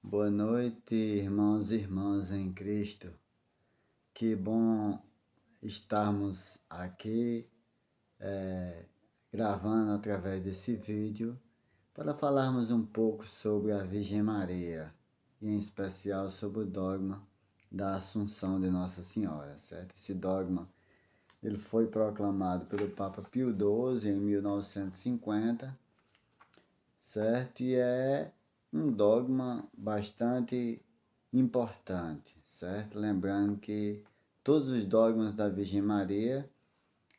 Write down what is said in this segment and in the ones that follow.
Boa noite, irmãos e irmãs em Cristo. Que bom estarmos aqui gravando através desse vídeo para falarmos um pouco sobre a Virgem Maria e em especial sobre o dogma da Assunção de Nossa Senhora, certo? Esse dogma ele foi proclamado pelo Papa Pio XII em 1950, certo? E é um dogma bastante importante, certo? Lembrando que todos os dogmas da Virgem Maria,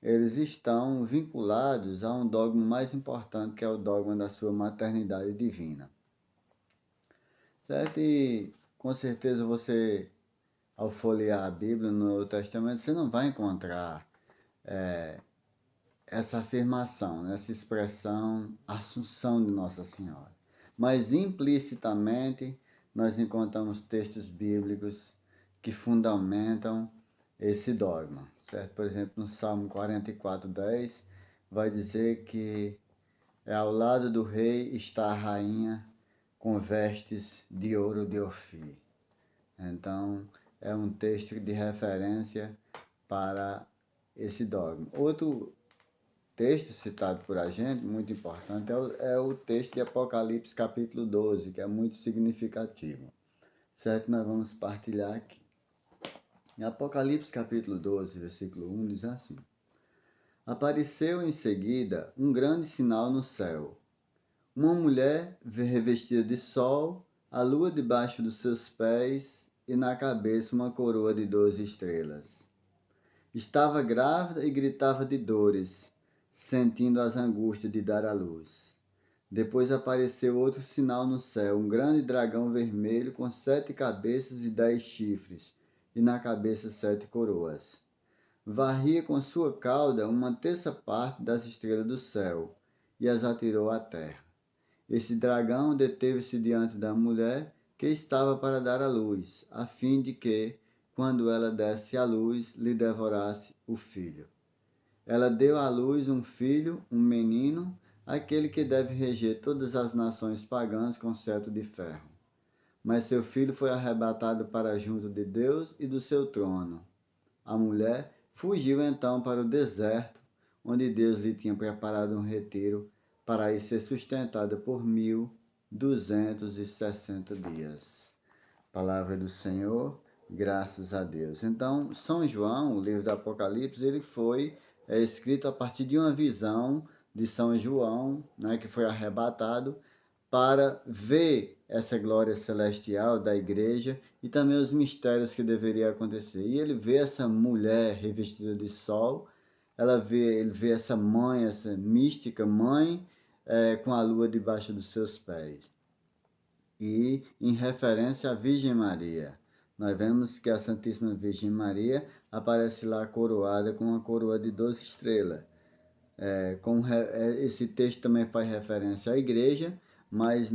eles estão vinculados a um dogma mais importante, que é o dogma da sua maternidade divina, certo? E com certeza você, ao folhear a Bíblia no Novo Testamento, você não vai encontrar essa afirmação, né? Essa expressão, Assunção de Nossa Senhora. Mas implicitamente nós encontramos textos bíblicos que fundamentam esse dogma, certo? Por exemplo, no Salmo 44:10 vai dizer que ao lado do rei está a rainha com vestes de ouro de Ofir. Então, é um texto de referência para esse dogma. Outro texto citado por a gente, muito importante, é o texto de Apocalipse capítulo 12, que é muito significativo, certo? Nós vamos partilhar aqui. Em Apocalipse capítulo 12, versículo 1, diz assim: Apareceu em seguida um grande sinal no céu. Uma mulher revestida de sol, a lua debaixo dos seus pés e na cabeça uma coroa de 12 estrelas. Estava grávida e gritava de dores, sentindo as angústias de dar à luz. Depois apareceu outro sinal no céu, um grande dragão vermelho com 7 cabeças e 10 chifres, e na cabeça 7 coroas. Varria com sua cauda uma terça parte das estrelas do céu, e as atirou à terra. Esse dragão deteve-se diante da mulher que estava para dar à luz, a fim de que, quando ela desse à luz, lhe devorasse o filho. Ela deu à luz um filho, um menino, aquele que deve reger todas as nações pagãs com cetro de ferro. Mas seu filho foi arrebatado para junto de Deus e do seu trono. A mulher fugiu então para o deserto, onde Deus lhe tinha preparado um retiro para ir ser sustentada por 1260 dias. Palavra do Senhor, graças a Deus. Então, São João, o livro do Apocalipse, ele foi escrito a partir de uma visão de São João, né, que foi arrebatado para ver essa glória celestial da igreja e também os mistérios que deveriam acontecer. E ele vê essa mulher revestida de sol, ele vê essa mãe, essa mística mãe, com a lua debaixo dos seus pés. E em referência à Virgem Maria, nós vemos que a Santíssima Virgem Maria aparece lá coroada com uma coroa de 12 estrelas. Esse texto também faz referência à igreja, mas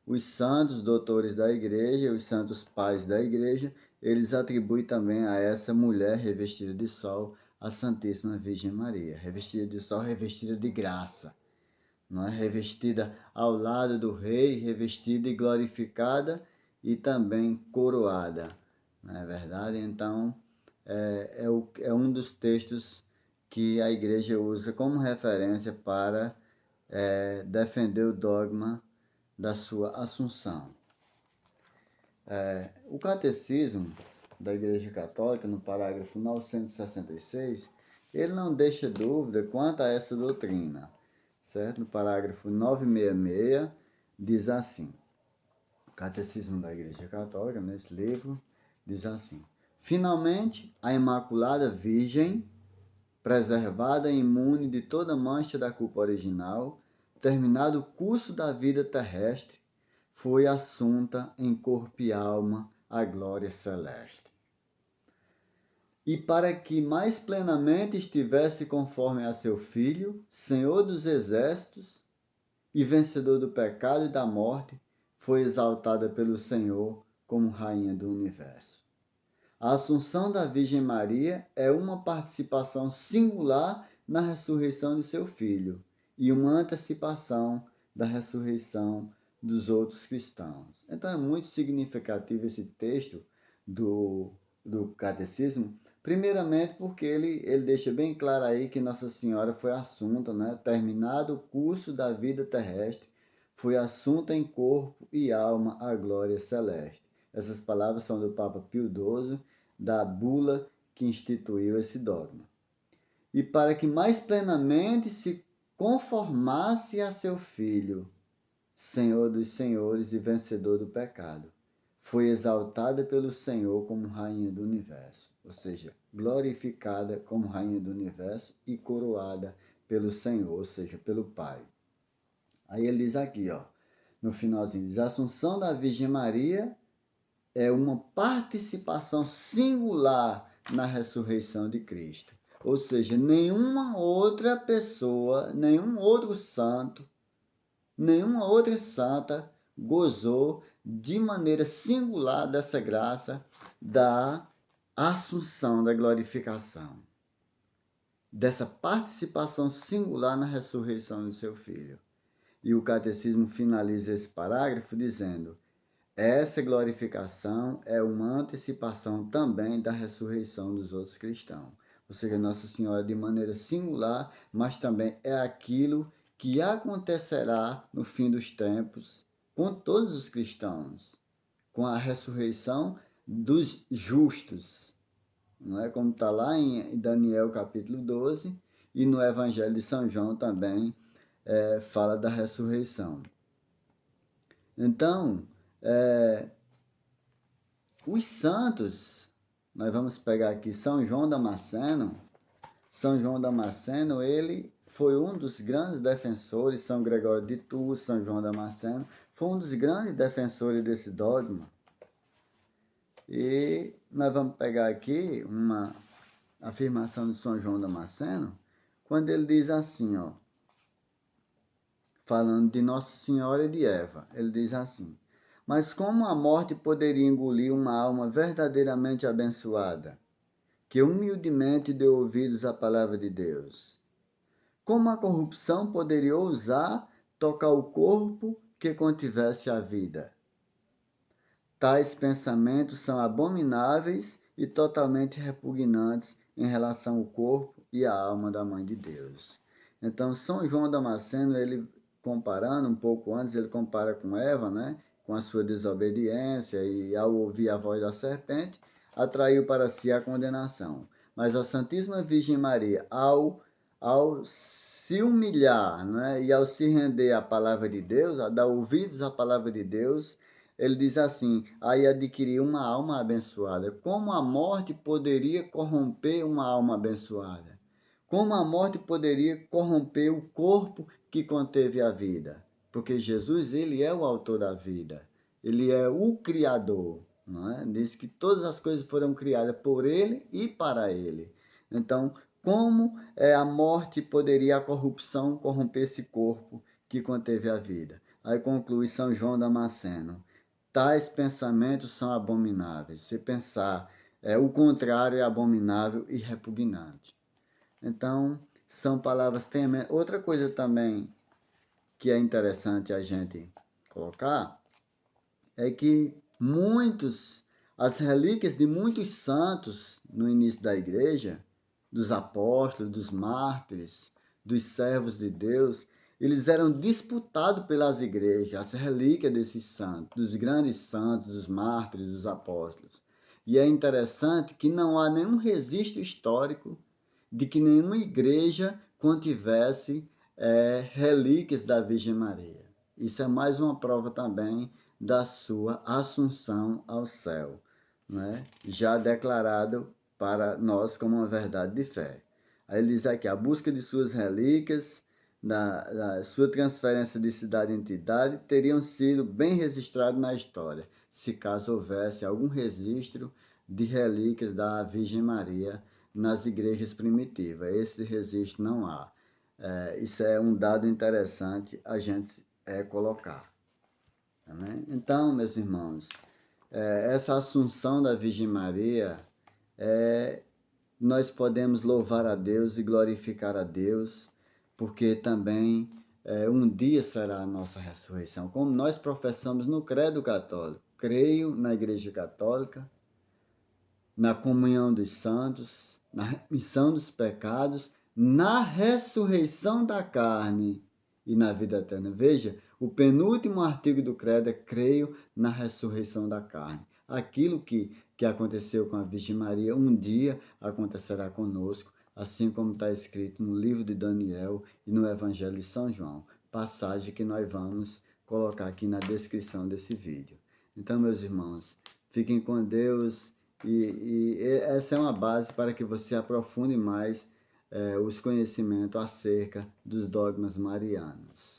os santos doutores da igreja, os santos pais da igreja, eles atribuem também a essa mulher revestida de sol a Santíssima Virgem Maria, revestida de sol, revestida de graça, não é? Revestida ao lado do rei, revestida e glorificada e também coroada, não é verdade? Então, é um dos textos que a igreja usa como referência para defender o dogma da sua assunção. O catecismo da Igreja Católica, no parágrafo 966, ele não deixa dúvida quanto a essa doutrina, certo? No parágrafo 966, diz assim, o Catecismo da Igreja Católica, nesse livro, diz assim: finalmente, a Imaculada Virgem, preservada e imune de toda mancha da culpa original, terminado o curso da vida terrestre, foi assunta em corpo e alma à glória celeste. E para que mais plenamente estivesse conforme a seu Filho, Senhor dos exércitos e vencedor do pecado e da morte, foi exaltada pelo Senhor como Rainha do Universo. A Assunção da Virgem Maria é uma participação singular na ressurreição de seu Filho e uma antecipação da ressurreição dos outros cristãos. Então é muito significativo esse texto do catecismo, primeiramente porque ele deixa bem claro aí que Nossa Senhora foi assunta, né? Terminado o curso da vida terrestre, foi assunta em corpo e alma à glória celeste. Essas palavras são do Papa Pio XII, da bula que instituiu esse dogma. E para que mais plenamente se conformasse a seu Filho, Senhor dos senhores e vencedor do pecado, foi exaltada pelo Senhor como Rainha do Universo, ou seja, glorificada como Rainha do Universo e coroada pelo Senhor, ou seja, pelo Pai. Aí ele diz aqui, ó, no finalzinho, diz, a Assunção da Virgem Maria é uma participação singular na ressurreição de Cristo. Ou seja, nenhuma outra pessoa, nenhum outro santo, nenhuma outra santa gozou de maneira singular dessa graça da assunção, da glorificação, dessa participação singular na ressurreição de seu Filho. E o catecismo finaliza esse parágrafo dizendo: essa glorificação é uma antecipação também da ressurreição dos outros cristãos. Ou seja, Nossa Senhora de maneira singular, mas também é aquilo que acontecerá no fim dos tempos com todos os cristãos, com a ressurreição dos justos. Não é como está lá em Daniel capítulo 12 e no Evangelho de São João também fala da ressurreição. Então, os santos, nós vamos pegar aqui São João Damasceno. São João Damasceno, ele foi um dos grandes defensores, São Gregório de Tours, São João Damasceno, foi um dos grandes defensores desse dogma. E nós vamos pegar aqui uma afirmação de São João Damasceno, quando ele diz assim, ó, falando de Nossa Senhora e de Eva, ele diz assim: mas como a morte poderia engolir uma alma verdadeiramente abençoada, que humildemente deu ouvidos à palavra de Deus? Como a corrupção poderia ousar tocar o corpo que contivesse a vida? Tais pensamentos são abomináveis e totalmente repugnantes em relação ao corpo e à alma da Mãe de Deus. Então, São João Damasceno, ele comparando um pouco antes, ele compara com Eva, né? Com a sua desobediência e ao ouvir a voz da serpente, atraiu para si a condenação. Mas a Santíssima Virgem Maria, ao se humilhar, né? E ao se render à palavra de Deus, a dar ouvidos à palavra de Deus, ele diz assim: aí adquiriu uma alma abençoada. Como a morte poderia corromper uma alma abençoada? Como a morte poderia corromper o corpo que conteve a vida? Porque Jesus, ele é o autor da vida. Ele é o Criador. Não é? Diz que todas as coisas foram criadas por ele e para ele. Então, como a morte poderia a corrupção corromper esse corpo que conteve a vida? Aí conclui São João Damasceno: tais pensamentos são abomináveis. Se pensar o contrário é abominável e repugnante. Então, são palavras tremendas. Outra coisa também que é interessante a gente colocar é que as relíquias de muitos santos no início da igreja, dos apóstolos, dos mártires, dos servos de Deus, eles eram disputados pelas igrejas, as relíquias desses santos, dos grandes santos, dos mártires, dos apóstolos. E é interessante que não há nenhum registro histórico de que nenhuma igreja contivesse relíquias da Virgem Maria. Isso é mais uma prova também da sua assunção ao céu, né? Já declarado para nós como uma verdade de fé. Aí ele diz aqui: a busca de suas relíquias, da sua transferência de cidade em entidade, teriam sido bem registrados na história, se caso houvesse algum registro de relíquias da Virgem Maria nas igrejas primitivas. Esse registro não há. Isso é um dado interessante a gente colocar. Né? Então, meus irmãos, essa assunção da Virgem Maria, nós podemos louvar a Deus e glorificar a Deus, porque também um dia será a nossa ressurreição. Como nós professamos no credo católico, creio na Igreja Católica, na comunhão dos santos, na remissão dos pecados, na ressurreição da carne e na vida eterna. Veja, o penúltimo artigo do credo é creio na ressurreição da carne. Aquilo que aconteceu com a Virgem Maria, um dia acontecerá conosco, assim como está escrito no livro de Daniel e no Evangelho de São João, passagem que nós vamos colocar aqui na descrição desse vídeo. Então, meus irmãos, fiquem com Deus e essa é uma base para que você aprofunde mais os conhecimentos acerca dos dogmas marianos.